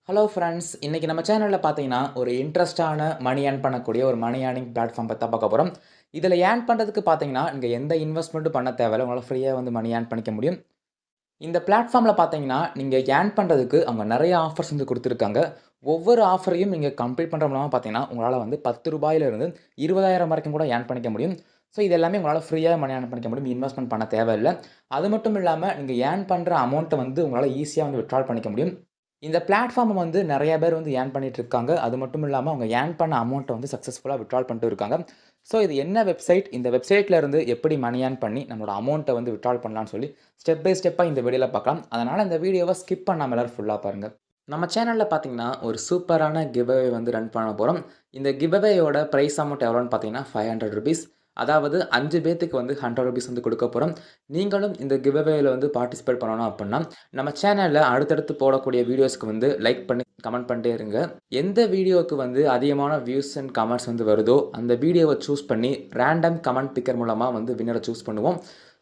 Hello friends, இன்னைக்கு நம்ம சேனலில் பார்த்தீங்கன்னா ஒரு இன்ட்ரெஸ்டான மணி ஏர்ன் பண்ணக்கூடிய ஒரு மணி ஏர்னிங் பிளாட்ஃபார்ம் பற்றி பார்க்க போகிறோம். இதில் ஏர்ன் பண்ணுறதுக்கு பார்த்தீங்கன்னா நீங்கள் எந்த இன்வெஸ்ட்மெண்ட்டும் பண்ண தேவையில்ல. உங்களால் ஃப்ரீயாக வந்து மணி ஏர்ன் பண்ணிக்க முடியும். இந்த பிளாட்ஃபார்மில் பார்த்தீங்கன்னா நீங்கள் ஏர்ன் பண்ணுறதுக்கு அவங்க நிறைய ஆஃபர்ஸ் வந்து கொடுத்துருக்காங்க. ஒவ்வொரு ஆஃபரையும் நீங்கள் கம்ப்ளீட் பண்ணுற மூலமாக பார்த்தீங்கன்னா உங்களால் வந்து ரூ. 10 20,000 வரைக்கும் கூட ஏர்ன் பண்ணிக்க முடியும். ஸோ இது எல்லாமே உங்களால் ஃப்ரீயாக மணி ஏர்ன் பண்ணிக்க முடியும். இன்வெஸ்ட்மெண்ட் பண்ண தேவையில்லை. அது மட்டும் இல்லாமல் நீங்கள் ஏர்ன் பண்ணுற அமௌண்ட்டை வந்து உங்களால் ஈஸியாக வந்து வித்ட்ரால் பண்ணிக்க முடியும். இந்த பிளாட்ஃபார்ம் வந்து நெறைய பேர் வந்து ஏர்ன் பண்ணிட்டு இருக்காங்க. அது மட்டும் இல்லாம அவங்க ஏர்ன் பண்ண அமௌண்ட்ட வந்து சக்சஸ்ஃபுல்லா வித்ட்ரால் பண்ணிட்டு இருக்காங்க. ஸோ இது என்ன வெப்சைட்? இந்த வெப்சைட்ல இருந்து எப்படி மணி ஏர்ன் பண்ணி நம்மளோட அமௌண்ட்ட வந்து வித்ட்ரால் பண்ணலாம்னு சொல்லி ஸ்டெப் பை ஸ்டெப்பா இந்த வீடியோல பார்க்கலாம். அதனால இந்த வீடியோவ ஸ்கிப் பண்ணாம எல்லாரும் ஃபுல்லா பாருங்க. நம்ம சேனல்ல பார்த்தீங்கன்னா, ஒரு சூப்பரான கிவ் அவே வந்து ரன் பண்ண போறோம். இந்த கிவ் அவேயோட பிரைஸ் அமௌண்ட் எவ்வளோன்னு பார்த்தீங்கன்னா, ₹500. அதாவது 5 பேத்துக்கு வந்து ₹100 வந்து குடுக்க போறோம். நீங்களும் இந்த கிவ் அவேல வந்து பார்ட்டிசிபேட் பண்ணணும் அப்புட்ன்னா, நம்ம சேனல்ல அடுத்தடுத்து போடக்கூடிய வீடியோஸ்க்கு வந்து லைக் பண்ணி, கமெண்ட் பண்ணிட்டே இருங்க. எந்த வீடியோவுக்கு வந்து அதிகமான வியூஸ் அண்ட் கமெண்ட்ஸ் வந்து வருதோ, அந்த வீடியோவ சூஸ் பண்ணி ரேண்டம் கமெண்ட் பிக்கர் மூலமா வந்து வின்னர சூஸ் பண்ணுவோம்.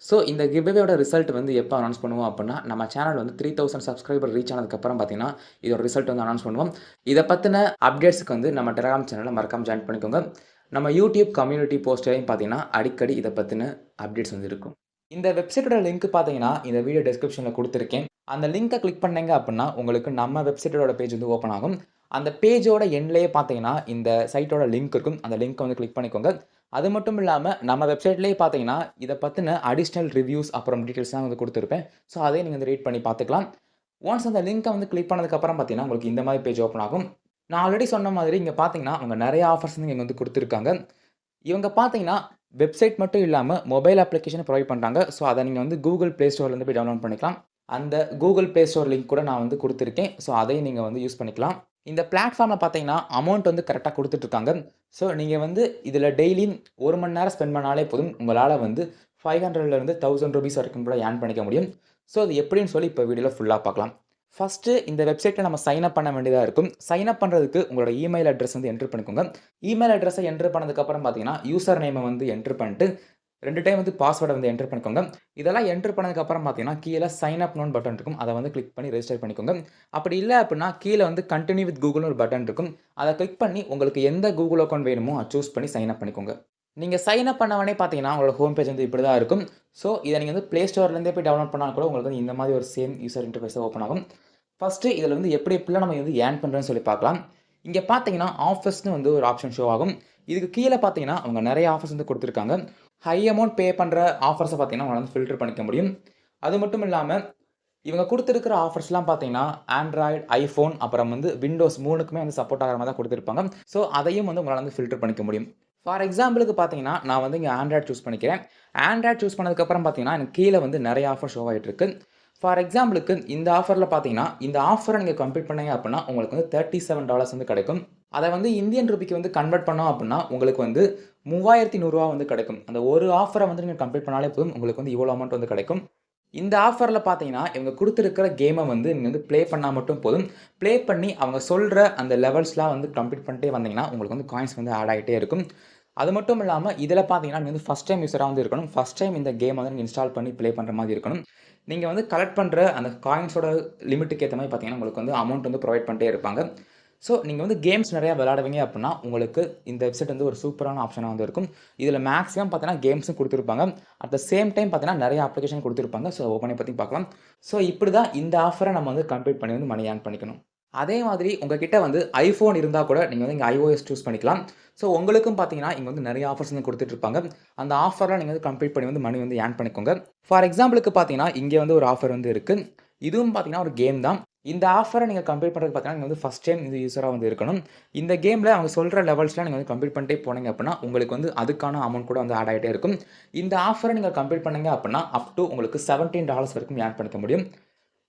ஸோ இந்த கிவ் அவேயோட ரிசல்ட் வந்து எப்போ அனௌன்ஸ் பண்ணுவோம் அப்புட்ன்னா, நம்ம சேனல் வந்து 3000 சப்ஸ்கிரைபர் ரீச் ஆனதுக்கப்புறம் பார்த்தீங்கன்னா, இதோட ரிசல்ட் வந்து அனௌன்ஸ் பண்ணுவோம். இத பத்தின அப்டேட்ஸ்க்கு வந்து நம்ம டெலகிராம் சேனல மறக்காம ஜாயின் பண்ணிக்கோங்க. நம்ம யூடியூப் கம்யூனிட்டி போஸ்ட்லயும் பார்த்தீங்கன்னா, அடிக்கடி இத பத்தின அப்டேட்ஸ் வந்து இருக்கும். இந்த வெப்சைட்டோட லிங்க் பார்த்தீங்கன்னா, இந்த வீடியோ டிஸ்கிரிப்ஷன்ல குடுத்திருக்கேன். அந்த லிங்க கிளிக் பண்ணீங்க அப்புட்ன்னா, உங்களுக்கு நம்ம வெப்சைட்டோட பேஜ் வந்து ஓப்பன் ஆகும். அந்த பேஜோட எண்ட்லயே பார்த்தீங்கன்னா, இந்த சைட்டோட லிங்க் இருக்கும். அந்த லிங்க்க வந்து கிளிக் பண்ணிக்கோங்க. அது மட்டும் இல்லாம, நம்ம வெப்சைட்லயே பார்த்தீங்கன்னா, இத பத்தின அடிஷனல் ரிவ்யூஸ் அப்புறம் டீட்டெயில்ஸ்லாம் வந்து குடுத்திருப்பேன். ஸோ அதையும் நீங்க வந்து ரீட் பண்ணி பார்த்துக்கலாம். ஒன்ஸ் அந்த லிங்க்க வந்து கிளிக் பண்ணதுக்கப்புறம் பார்த்தீங்கன்னா, உங்களுக்கு இந்த மாரி பேஜ் ஓப்பன் ஆகும். நான் ஆல்ரெடி சொன்ன மாதிரி இங்க பார்த்தீங்கன்னா, அவங்க நெறைய ஆஃபர்ஸ் வந்து இங்க வந்து குடுத்திருக்காங்க. இவங்க பார்த்தீங்கன்னா, வெப்சைட் மட்டும் இல்லாம மொபைல் அப்ளிகேஷன் ப்ரொவைட் பண்றாங்க. ஸோ அத நீங்க வந்து Google Play Storeலருந்து போய் டவுன்லோட் பண்ணிக்கலாம். அந்த Google Play Store லிங்க் கூட நான் வந்து குடுத்திருக்கேன். ஸோ அதையும் நீங்க வந்து யூஸ் பண்ணிக்கலாம். இந்த பிளாட்ஃபார்ம்ல பார்த்தீங்கன்னா, அமௌண்ட் வந்து கரெக்ட்டா குடுத்துட்டு இருக்காங்க. ஸோ நீங்க வந்து இதுல டெய்லியும் 1 மணி நேரம் ஸ்பெண்ட் பண்ணாலே போதும். உங்களால வந்து ₹500லேருந்து ₹1000 வரைக்கும் கூட ஏர்ன் பண்ணிக்க முடியும். ஸோ அது எப்படின்னு சொல்லி இப்ப வீடியோல ஃபுல்லா பார்க்கலாம். ஃபர்ஸ்ட்டு இந்த வெப்சைட்ல நம்ம சைன் அப் பண்ண வேண்டியதா இருக்கும். சைன் அப் பண்றதுக்கு உங்களோட இமெயில் அட்ரஸ் வந்து என்டர் பண்ணிக்கோங்க. இமெயில் அட்ரஸ என்டர் பண்ணதுக்கப்புறம் பார்த்தீங்கன்னா, யூசர் நேம வந்து என்டர் பண்ணிட்டு 2 டைம் வந்து பாஸ்வேர்ட வந்து என்டர் பண்ணிக்கோங்க. இதெல்லாம் என்டர் பண்ணதுக்கப்புறம் பார்த்தீங்கன்னா, கீழ சைன் அப் நௌன்னு பட்டன் இருக்கும். அத வந்து கிளிக் பண்ணி ரெஜிஸ்டர் பண்ணிக்கோங்க. அப்படி இல்ல அப்புட்ன்னா, கீழ வந்து கன்டின்யூ வித் கூகுள்னு ஒரு பட்டன் இருக்கும். அத கிளிக் பண்ணி உங்களுக்கு எந்த கூகுள் அக்கவுண்ட் வேணுமோ அத சூஸ் பண்ணி சைன் அப் பண்ணிக்கோங்க. நீங்க சைன் அப் பண்ண உடனே பார்த்தீங்கன்னா, உங்களோட ஹோம் பேஜ் வந்து இப்படி தான் இருக்கும். ஸோ இத நீங்க வந்து Play Storeலேருந்தே போய் டவுன்லோட் பண்ணா கூட உங்களுக்கு வந்து இந்த மாதிரி ஒரு சேம் யூசர் இன்டர்ஃபேஸ் தான் ஓப்பன் ஆகும். ஃபர்ஸ்ட்டு இதில வந்து எப்படி எப்படிலாம் நம்ம வந்து ஏர்ன் பண்றோம்னு சொல்லி பார்க்கலாம். இங்க பார்த்தீங்கன்னா, ஆஃபர்ஸ்ன்னு வந்து ஒரு ஆப்ஷன் ஷோ ஆகும். இதுக்கு கீழ பார்த்தீங்கன்னா, அவங்க நெறைய ஆஃபர்ஸ் வந்து குடுத்துருக்காங்க. ஹை அமௌண்ட் பே பண்ற ஆஃபர்ஸ பார்த்தீங்கன்னா, உங்களால வந்து ஃபில்டர் பண்ணிக்க முடியும். அது மட்டும் இல்லாம, இவங்க குடுத்திருக்கிற ஆஃபர்ஸ்லாம் பார்த்தீங்கன்னா, Android, iPhone அப்புறம் வந்து Windows 3க்குமே வந்து சப்போர்ட் ஆகுற மாரி தான் குடுத்திருப்பாங்க. ஸோ அதையும் வந்து உங்களால வந்து ஃபில்டர் பண்ணிக்க முடியும். ஃபார் எக்ஸாம்பிளுக்கு பார்த்தீங்கன்னா, நான் வந்து இங்க Android சூஸ் பண்ணிக்கிறேன். Android சூஸ் பண்ணதுக்கப்புறம் பார்த்தீங்கன்னா, எனக்கு கீழ வந்து நெறைய ஆஃபர் ஷோ ஆயிட்டு இருக்கு. ஃபார் எக்ஸாம்பிளுக்கு இந்த ஆஃபர்ல பார்த்தீங்கன்னா, இந்த ஆஃபர நீங்க கம்ப்ளீட் பண்ணீங்க அப்புட்ன்னா, உங்களுக்கு வந்து $37 வந்து கிடைக்கும். அத வந்து இந்தியன் ரூபிக்கு வந்து கன்வெர்ட் பண்ணோம் அப்புட்ன்னா, உங்களுக்கு வந்து ரூ. 3100 வந்து கிடைக்கும். அந்த ஒரு ஆஃபர வந்து நீங்க கம்ப்ளீட் பண்ணாலே போதும். உங்களுக்கு வந்து இவ்வளோ அமௌண்ட் வந்து கிடைக்கும். இந்த ஆஃபர்ல பார்த்தீங்கன்னா, இவங்க குடுத்திருக்கிற கேம வந்து நீங்க வந்து ப்ளே பண்ணா மட்டும் போதும். ப்ளே பண்ணி அவங்க சொல்ற அந்த லெவல்ஸ்லாம் வந்து கம்ப்ளீட் பண்ணிட்டே வந்தீங்கன்னா, உங்களுக்கு வந்து காயின்ஸ் வந்து ஆட் ஆயிட்டே இருக்கும். அது மட்டும் இல்லாம, இதில பார்த்தீங்கன்னா, நீங்க வந்து ஃபர்ஸ்ட் டைம் யூசரா வந்து இருக்கணும். ஃபர்ஸ்ட் டைம் இந்த கேம வந்து நீங்க இன்ஸ்டால் பண்ணி ப்ளே பண்ற மாரி இருக்கணும். நீங்க வந்து கலெக்ட் பண்ற அந்த காயின்ஸோட லிமிட்டுக்கு ஏத்த மாரி பார்த்தீங்கன்னா, உங்களுக்கு வந்து அமௌண்ட் வந்து புரொவைட் பண்ணிட்டே இருப்பாங்க. ஸோ நீங்க வந்து கேம்ஸ் நெறையா விளையாடுவீங்க அப்புட்ன்னா, உங்களுக்கு இந்த வெப்சைட் வந்து ஒரு சூப்பரான ஆப்ஷனா வந்து இருக்கும். இதில மேக்ஸிமம் பார்த்தீங்கன்னா, கேம்ஸும் குடுத்திருப்பாங்க. அட் த சேம் டைம் பார்த்தீங்கன்னா, நெறைய அப்ளிகேஷன் குடுத்திருப்பாங்க. ஸோ ஒவ்வொன்னையும் பத்தி பார்க்கலாம். ஸோ இப்படி தான் இந்த ஆஃபர நம்ம வந்து கம்ப்ளீட் பண்ணி வந்து மணி ஏர்ன் பண்ணிக்கணும். அதே மாதிரி உங்ககிட்ட வந்து iPhone இருந்தா கூட நீங்க வந்து இங்க iOS சூஸ் பண்ணிக்கலாம். ஸோ உங்களுக்கும் பார்த்தீங்கன்னா, இங்க வந்து நெறைய ஆஃபர்ஸ் வந்து குடுத்துட்டு இருப்பாங்க. அந்த ஆஃபர்லாம் நீங்க வந்து கம்ப்ளீட் பண்ணி வந்து மணி வந்து ஏர்ன் பண்ணிக்கோங்க. ஃபார் எக்ஸாம்பிளுக்கு பார்த்தீங்கன்னா, இங்க வந்து ஒரு ஆஃபர் வந்து இருக்கு. இதுவும் பார்த்தீங்கன்னா, ஒரு கேம் தான். இந்த ஆஃபர நீங்க கம்ப்ளீட் பண்றதுக்கு பார்த்தீங்கன்னா, நீங்க வந்து ஃபர்ஸ்ட் டைம் இந்த யூசரா வந்து இருக்கணும். இந்த கேம்ல அவங்க சொல்ற லெவல்ஸ்லாம் நீங்க வந்து கம்ப்ளீட் பண்ணிட்டே போனீங்க அப்புட்ன்னா, உங்களுக்கு வந்து அதுக்கான அமௌண்ட் கூட வந்து ஆட் ஆயிட்டே இருக்கும். இந்த ஆஃபர நீங்க கம்ப்ளீட் பண்ணீங்க அப்புட்ன்னா, அப் டூ உங்களுக்கு $17 வரைக்கும் ஏர்ன் பண்ணிக்க முடியும்.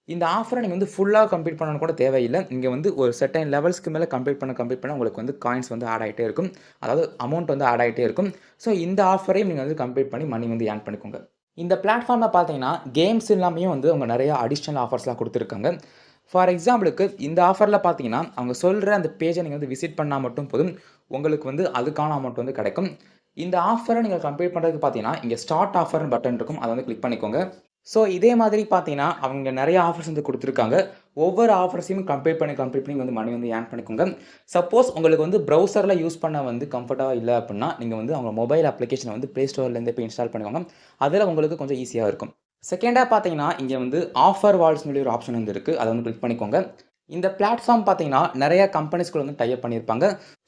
இந்த ஆஃபர நீங்க வந்து ஃபுல்லா கம்ப்ளீட் பண்ணணும்னு கூட தேவையில்ல. நீங்க வந்து ஒரு செர்டைன் லெவல்ஸ்க்கு மேல கம்ப்ளீட் பண்ண உங்களுக்கு வந்து காயின்ஸ் வந்து ஆட் ஆயிட்டே இருக்கும். அதாவது அமௌண்ட் வந்து ஆட் ஆயிட்டே இருக்கும். ஸோ இந்த ஆஃபரையும் நீங்க வந்து கம்ப்ளீட் பண்ணி மணி வந்து ஏர்ன் பண்ணிக்கோங்க. இந்த பிளாட்ஃபார்ம்ல பார்த்தீங்கன்னா, கேம்ஸ் இல்லாமயும் வந்து அவங்க நெறைய அடிஷனல் ஆஃபர்ஸ்லாம் குடுத்துருக்காங்க. ஃபார் எக்ஸாம்பிளுக்கு இந்த ஆஃபர்ல பார்த்தீங்கன்னா, அவங்க சொல்ற அந்த பேஜ நீங்க வந்து விசிட் பண்ணா மட்டும் போதும். உங்களுக்கு வந்து அதுக்கான அமௌண்ட் வந்து கிடைக்கும். இந்த ஆஃபர நீங்க கம்ப்ளீட் பண்றதுக்கு பார்த்தீங்கன்னா, இங்க ஸ்டார்ட் ஆஃபர்ன்னு பட்டன் இருக்கும். அத வந்து கிளிக் பண்ணிக்கோங்க. ஸோ இதே மாதிரி பார்த்தீங்கன்னா, அவங்க நெறைய ஆஃபர்ஸ் வந்து குடுத்துருக்காங்க. ஒவ்வொரு ஆஃபர்ஸையும் கம்ப்ளீட் பண்ணி வந்து மணி வந்து ஏர்ன் பண்ணிக்கோங்க. சப்போஸ் உங்களுக்கு வந்து ப்ரௌசரில் யூஸ் பண்ண வந்து கம்ஃபர்ட்டா இல்ல அப்புட்னா, நீங்க வந்து அவங்க மொபைல் அப்ளிகேஷன வந்து Play Storeலேருந்தே போய் இன்ஸ்டால் பண்ணிக்கோங்க. அதில உங்களுக்கு கொஞ்சம் ஈஸியா இருக்கும். செகண்டா பார்த்தீங்கன்னா, இங்க வந்து ஆஃபர் வால்ஸ்ன்னு சொல்லி ஒரு ஆப்ஷன் வந்து இருக்கு. அத வந்து கிளிக் பண்ணிக்கோங்க. இந்த பிளாட்ஃபார்ம் பார்த்தீங்கன்னா, நெறைய கம்பெனிஸ் கூட வந்து டை அப் பண்ணியிருப்பாங்க.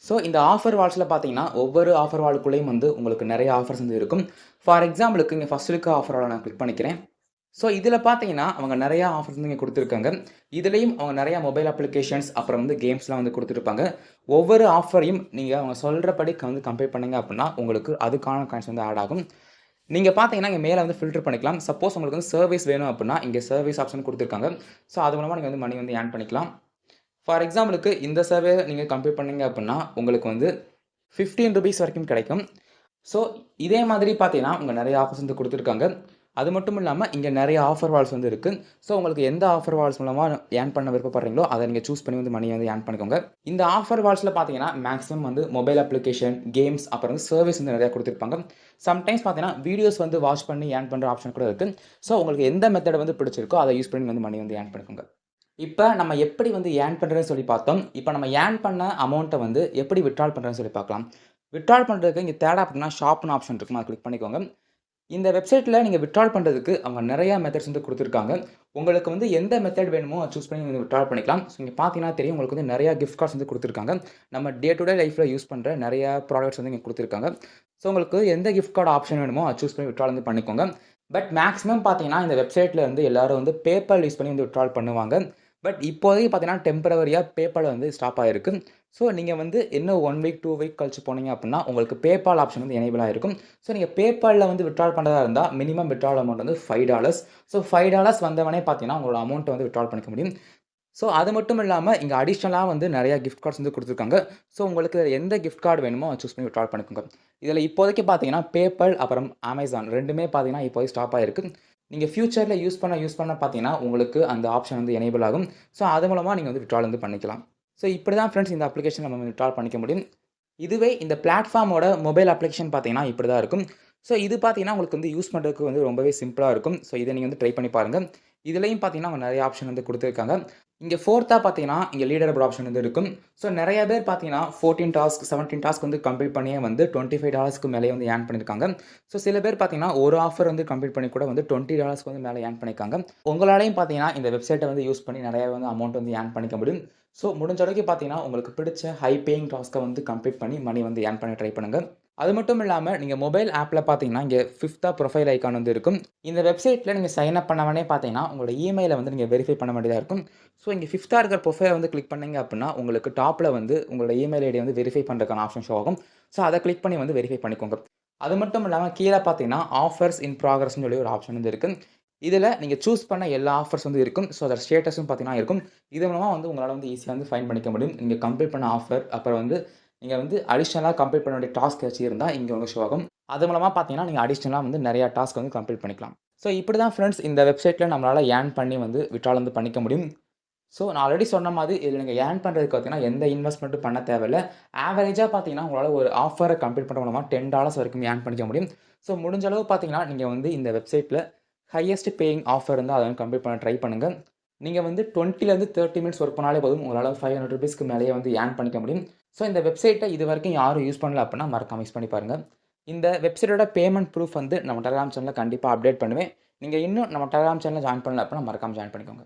ஸோ, இந்த ஆஃபர் வால்ஸ்ல பார்த்தீங்கன்னா, ஒவ்வொரு ஆஃபர் வால்க்குள்ளேயும் வந்து உங்களுக்கு நெறைய ஆஃபர்ஸ் வந்து இருக்கும். ஃபார் எக்ஸாம்பிளுக்கு இங்க ஃபர்ஸ்ட் இருக்க ஆஃபர் வால நான் கிளிக் பண்ணிக்கிறேன். ஸோ, இதில பார்த்தீங்கன்னா, அவங்க நெறைய ஆஃபர்ஸ் வந்து இங்க குடுத்துருக்காங்க. இதுலயும் அவங்க நெறைய மொபைல் அப்ளிகேஷன்ஸ் அப்புறம் வந்து கேம்ஸ்லாம் வந்து குடுத்துருப்பாங்க. ஒவ்வொரு ஆஃபரையும் நீங்க அவங்க சொல்றபடி வந்து கம்பேர் பண்ணீங்க அப்புட்னா, உங்களுக்கு அதுக்கான காயின்ஸ் வந்து ஆட் ஆகும். நீங்க பார்த்தீங்கன்னா, இங்க மேல வந்து ஃபில்டர் பண்ணிக்கலாம். சப்போஸ் உங்களுக்கு வந்து சர்வீஸ் வேணும் அப்புட்னா, இங்க சர்வீஸ் ஆப்ஷன் குடுத்துருக்காங்க. ஸோ, அது மூலமா நீங்க வந்து மணி வந்து ஏர்ன் பண்ணிக்கலாம். ஃபார் எக்ஸாம்பிளுக்கு இந்த சர்வே நீங்க கம்ப்ளீட் பண்ணீங்க அப்புட்னா, உங்களுக்கு வந்து ₹15 வரைக்கும் கிடைக்கும். ஸோ, இதே மாதிரி பார்த்தீங்கன்னா, உங்க நெறைய ஆஃபர்ஸ் வந்து குடுத்துருக்காங்க. அது மட்டும் இல்லாம, இங்க நெறைய ஆஃபர் வால்ஸ் வந்து இருக்கு. ஸோ, உங்களுக்கு எந்த ஆஃபர் வால்ஸ் மூலமா ஏர்ன் பண்ண விருப்பப்படுறீங்களோ, அத நீங்க சூஸ் பண்ணி வந்து மணிய வந்து ஏர்ன் பண்ணிக்கோங்க. இந்த ஆஃபர் வால்ஸ்ல பார்த்தீங்கன்னா, மேக்ஸிமம் வந்து மொபைல் அப்ளிகேஷன், கேம்ஸ் அப்புறம் வந்து சர்வீஸ் வந்து நெறைய குடுத்துருப்பாங்க. சம்டைம்ஸ் பார்த்தீங்கன்னா, வீடியோஸ் வந்து வாட்ச் பண்ணி ஏர்ன் பண்ற ஆப்ஷன் கூட இருக்கு. ஸோ, உங்களுக்கு எந்த மெத்தட் வந்து பிடிச்சிருக்கோ, அத யூஸ் பண்ணி வந்து மணி வந்து ஏர்ன் பண்ணிக்கோங்க. இப்ப நம்ம எப்படி வந்து ஏர்ன் பண்றதுன்னு சொல்லி பார்த்தோம். இப்ப நம்ம ஏர்ன் பண்ண அமௌண்ட்ட வந்து எப்படி வித்ட்ரால் பண்றதுன்னு சொல்லி பார்க்கலாம். வித்ட்ரால் பண்றதுக்கு இங்க தேர்ட் ஆப்ஷன்னா ஷாப்ன்னு ஆப்ஷன் இருக்கும். அத கிளிக் பண்ணிக்கோங்க. இந்த வெப்சைட்ல நீங்க வித்ட்ரால் பண்றதுக்கு அவங்க நெறைய மெத்தட்ஸ் வந்து குடுத்துருக்காங்க. உங்களுக்கு வந்து எந்த மெத்தட் வேணுமோ அத சூஸ் பண்ணி நீங்க வித்ட்ரால் பண்ணிக்கலாம். ஸோ இங்க பார்த்தீங்கன்னா தெரியும் உங்களுக்கு வந்து நெறைய கிஃப்ட் கார்ட்ஸ் வந்து குடுத்துருக்காங்க. நம்ம டே டு டே லைஃப்ல யூஸ் பண்ற நெறைய ப்ராடக்ட்ஸ் வந்து இங்க குடுத்துருக்காங்க. ஸோ உங்களுக்கு எந்த கிஃப்ட் கார்ட் ஆப்ஷன் வேணுமோ அத சூஸ் பண்ணி வித்ட்ரால் வந்து பண்ணிக்கோங்க. பட் மேக்ஸிமம் பார்த்தீங்கன்னா, இந்த வெப்சைட்ல வந்து எல்லாரும் வந்து PayPal யூஸ் பண்ணி வந்து வித்ட்ரால் பண்ணுவாங்க. பட் இப்போதைக்கு பார்த்தீங்கன்னா, டெம்பரவரியா PayPal வந்து ஸ்டாப் ஆயிருக்கு. ஸோ நீங்க வந்து இன்னும் 1 வீக், 2 வீக் கழிச்சு போனீங்க அப்டின்னா, உங்களுக்கு PayPal ஆப்ஷன் வந்து எனேபிள் ஆயிருக்கும். ஸோ நீங்க PayPalல வந்து வித்ட்ரால் பண்றதா இருந்தா, மினிமம் வித்ட்ரால் அமௌண்ட் வந்து $5. ஸோ $5 வந்தவனே பார்த்தீங்கன்னா, உங்களோட அமௌண்ட்ட வந்து வித்ட்ரால் பண்ணிக்க முடியும். ஸோ அது மட்டும் இல்லாம, இங்க அடிஷனலா வந்து நெறைய கிஃப்ட் கார்ட்ஸ் வந்து குடுத்துருக்காங்க. ஸோ உங்களுக்கு எந்த கிஃப்ட் கார்ட் வேணுமோ அத சூஸ் பண்ணி வித்ட்ரால் பண்ணிக்கோங்க. இதுல இப்போதைக்கு பார்த்தீங்கன்னா, PayPal அப்புறம் Amazon 2மே பார்த்தீங்கன்னா, இப்போதைக்கு ஸ்டாப் ஆயிருக்கு. நீங்க ஃபியூச்சர்ல யூஸ் பண்ண பார்த்தீங்கன்னா, உங்களுக்கு அந்த ஆப்ஷன் வந்து எனேபிள் ஆகும். ஸோ அது மூலமா நீங்க வந்து வித்ட்ரால் வந்து பண்ணிக்கலாம். ஸோ இப்படி தான் ஃபிரெண்ட்ஸ் இந்த அப்ளிகேஷன் நம்ம வித்ட்ரால் பண்ணிக்க முடியும். இதுவே இந்த பிளாட்ஃபார்மோட மொபைல் அப்ளிகேஷன் பார்த்தீங்கன்னா, இப்படி தான் இருக்கும். ஸோ இது பார்த்தீங்கன்னா, உங்களுக்கு வந்து யூஸ் பண்றதுக்கு வந்து ரொம்பவே சிம்பிளா இருக்கும். ஸோ இத நீங்க வந்து ட்ரை பண்ணி பாருங்க. இதுலயும் பார்த்தீங்கன்னா, அவங்க நெறைய ஆப்ஷன் வந்து குடுத்துருக்காங்க. இங்க 4தா பார்த்தீங்கன்னா, இங்க லீடர் போர்ட் ஆப்ஷன் வந்து இருக்கும். ஸோ நெறைய பேர் பார்த்தீங்கன்னா, 14 டாஸ்க், 17 டாஸ்க் வந்து கம்ப்ளீட் பண்ணியே வந்து $25க்கு மேலயே வந்து ஏர்ன் பண்ணியிருக்காங்க. ஸோ சில பேர் பார்த்தீங்கன்னா, ஒரு ஆஃபர் வந்து கம்ப்ளீட் பண்ணி கூட வந்து $20க்கு வந்து மேல ஏர்ன் பண்ணியிருக்காங்க. உங்களாலயும் பார்த்தீங்கன்னா, இந்த வெப்சைட்ட வந்து யூஸ் பண்ணி நெறைய வந்து அமௌண்ட் வந்து ஏர்ன் பண்ணிக்க முடியும். ஸோ முடிஞ்ச அளவுக்கு பார்த்தீங்கன்னா, உங்களுக்கு பிடிச்ச ஹை பேயிங் டாஸ்க்க வந்து கம்ப்ளீட் பண்ணி மணி வந்து ஏர்ன் பண்ண ட்ரை பண்ணுங்க. அது மட்டும் இல்லாம, நீங்க மொபைல் ஆப்ல பார்த்தீங்கன்னா, இங்க 5தா ப்ரொஃபைல் ஐகான் வந்து இருக்கும். இந்த வெப்சைட்ல நீங்க சைன் அப் பண்ண உடனே பார்த்தீங்கன்னா, உங்களோட இமெயில வந்து நீங்க வெரிஃபை பண்ண வேண்டியதா இருக்கும். ஸோ இங்க 5தா இருக்கிற ப்ரொஃபைல வந்து கிளிக் பண்ணீங்க அப்டின்னா, உங்களுக்கு டாப்ல வந்து உங்களோட இமெயில் ஐடிய வந்து வெரிஃபை பண்றதுக்கான ஆப்ஷன் ஷோ ஆகும். ஸோ அத கிளிக் பண்ணி வந்து வெரிஃபை பண்ணிக்கோங்க. அது மட்டும் இல்லாம கீழ பார்த்தீங்கன்னா, ஆஃபர்ஸ் இன் ப்ராகிரஸ்ன்னு சொல்லி ஒரு ஆப்ஷன் வந்து இருக்கு. இதுல நீங்க சூஸ் பண்ண எல்லா ஆஃபர்ஸ் வந்து இருக்கும். ஸோ அதோட ஸ்டேட்டஸும் பார்த்தீங்கன்னா இருக்கும். இது மூலமா வந்து உங்களால வந்து ஈஸியா வந்து ஃபைண்ட் பண்ணிக்க முடியும். நீங்க கம்ப்ளீட் பண்ண ஆஃபர், அப்புறம் வந்து நீங்க வந்து அடிஷனலா கம்ப்ளீட் பண்ண வேண்டிய டாஸ்க் ஏதாச்சும் இருந்தா இங்க உங்களுக்கு ஷோ ஆகும். அது மூலமா பார்த்தீங்கன்னா, நீங்க அடிஷனலா வந்து நெறைய டாஸ்க் வந்து கம்ப்ளீட் பண்ணிக்கலாம். ஸோ இப்படி தான் ஃபிரெண்ட்ஸ் இந்த வெப்சைட்ல நம்மளால ஏர்ன் பண்ணி வந்து வித்ட்ரால் வந்து பண்ணிக்க முடியும். ஸோ நான் ஆல்ரெடி சொன்ன மாதிரி இதில நீங்க ஏர்ன் பண்றதுக்கு பார்த்தீங்கன்னா, எந்த இன்வெஸ்ட்மென்ட்டும் பண்ண தேவையில்ல. ஆவரேஜா பார்த்தீங்கன்னா, உங்களால ஒரு ஆஃபர கம்ப்ளீட் பண்ண மூலமா $10 வரைக்கும் ஏர்ன் பண்ணிக்க முடியும். ஸோ முடிஞ்ச அளவு பார்த்தீங்கன்னா, நீங்க வந்து இந்த வெப்சைட்ல ஹையஸ்ட் பேயிங் ஆஃபர் இருந்தா அத வந்து கம்ப்ளீட் பண்ண ட்ரை பண்ணுங்க. நீங்க வந்து 20லேருந்து 30 மினிட்ஸ் ஒர்க் பண்ணாலே போதும். உங்களால ₹500க்கு மேலேயே வந்து ஏர்ன் பண்ணிக்க முடியும். ஸோ இந்த வெப்சைட்ட இதுவரைக்கும் யாரும் யூஸ் பண்ணல அப்டின்னா, மறக்காம யூஸ் பண்ணி பாருங்க. இந்த வெப்சைட்டோட பேமெண்ட் ப்ரூஃப் வந்து நம்ம டெலகிராம் சேனல்ல கண்டிப்பா அப்டேட் பண்ணுவேன். நீங்க இன்னும் நம்ம டெலகிராம் சேனல்ல ஜாயின் பண்ணல அப்டின்னா, மறக்காம ஜாயின் பண்ணிக்கோங்க.